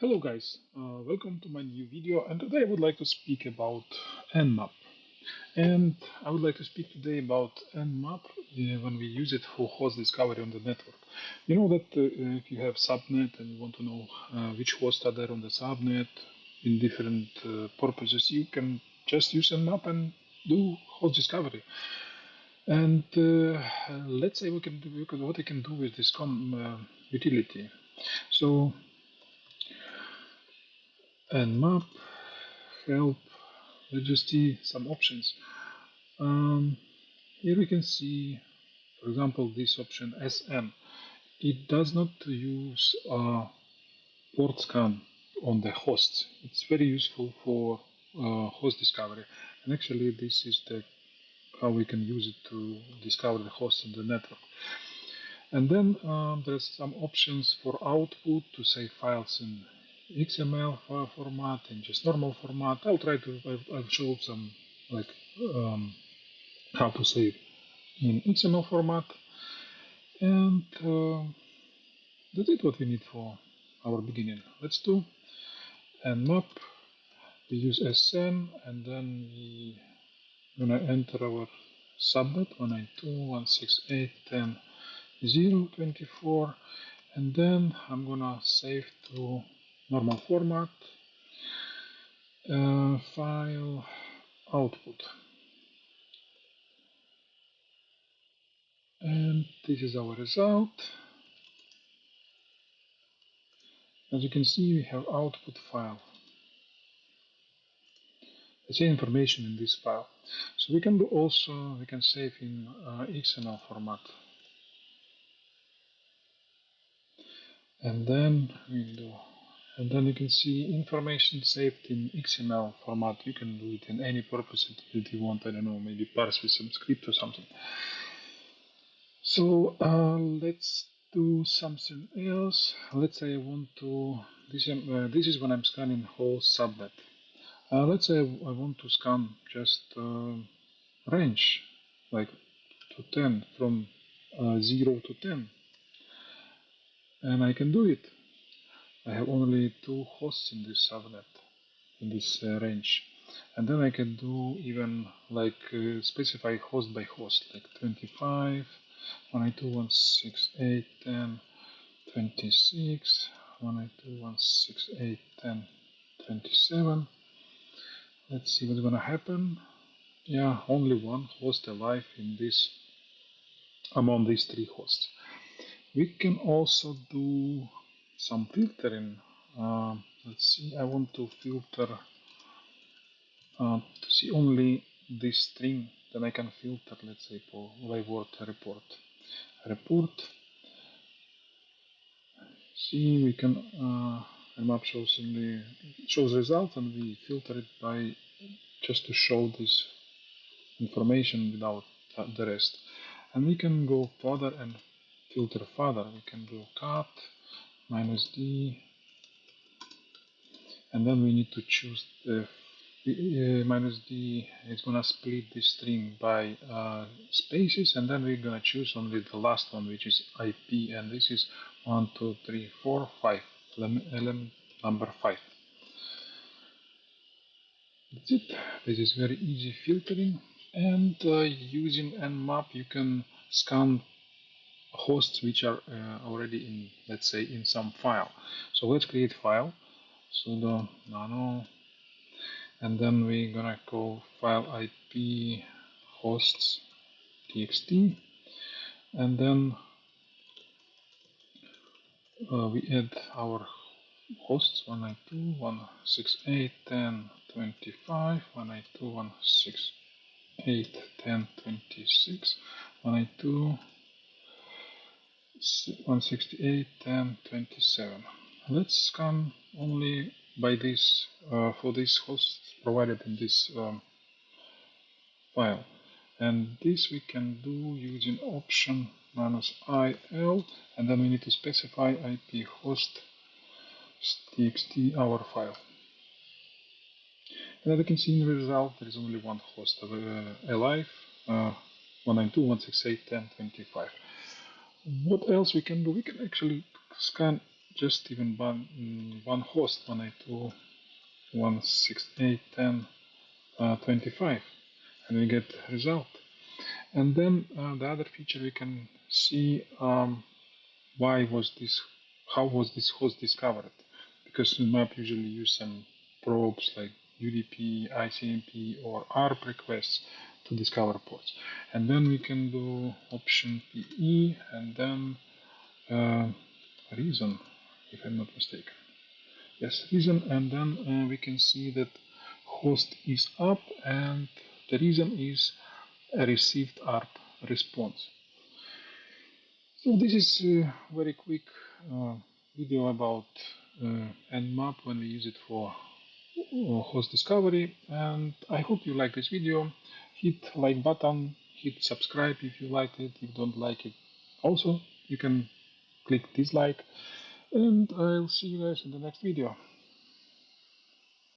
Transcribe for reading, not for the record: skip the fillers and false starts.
Hello guys, welcome to my new video, and today I would like to speak about Nmap. And I would like to speak today about Nmap when we use it for host discovery on the network. You know that if you have subnet and you want to know which hosts are there on the subnet in different purposes, you can just use Nmap and do host discovery. And let's say what we can do with this utility. So Nmap help. Let's just see some options. Here we can see, for example, this option SN. It does not use port scan on the hosts. It's very useful for host discovery. And actually, this is how we can use it to discover the hosts in the network. And then there's some options for output to save files in XML format and just normal format. I'll show some like how to save in XML format, and that's it what we need for our beginning. Let's do Nmap. We use SN, and then we gonna enter our subnet 192.168.10.0.24, and then I'm gonna save to normal format file output. And this is our result. As you can see, we have output file. Let's say information in this file. So we can do also, we can save in XML format. And then you can see information saved in XML format. You can do it in any purpose that you want. I don't know, maybe parse with some script or something. So let's do something else. Let's say I want to, this is when I'm scanning whole subnet. Let's say I want to scan just range, like to 10, from 0 to 10. And I can do it. I have only 2 hosts in this subnet, in this range. And then I can do even like specify host by host, like 25, 192.168.10.26, 192.168.10.27. Let's see what's gonna happen. Yeah, only one host alive in this among these 3 hosts. We can also do some filtering. Let's see, I want to filter to see only this string. Then I can filter, let's say, for live word report. See, we can Nmap shows result, and we filter it by just to show this information without the rest. And we can go further and filter further. We can do cut -d, and then we need to choose the -d. It's gonna split the string by spaces, and then we're gonna choose only the last one, which is IP, and this is 1, 2, 3, 4, 5, element number 5. That's it. This is very easy filtering, and using Nmap you can scan hosts which are already in, let's say, in some file. So let's create file, sudo nano, and then we're gonna call file IP hosts txt, and then we add our hosts 192.168.10.25, 192.168.10.26, 192.168.10.27. Let's scan only by this for these hosts provided in this file, and this we can do using option -il, and then we need to specify IP host txt our file. And as you can see in the result, there is only one host alive, 192.168.10.25. What else we can do? We can actually scan just even one host, 192.168.10.25, and we get result. And then the other feature, we can see how was this host discovered, because Nmap usually use some probes like UDP, ICMP, or ARP requests to discover ports. And then we can do option PE and then reason, if I'm not mistaken. Yes, reason, and then we can see that host is up, and the reason is a received ARP response. So this is a very quick video about Nmap when we use it for host discovery, and I hope you like this video. Hit like button, hit subscribe if you liked it. If you don't like it, also you can click dislike, and I'll see you guys in the next video.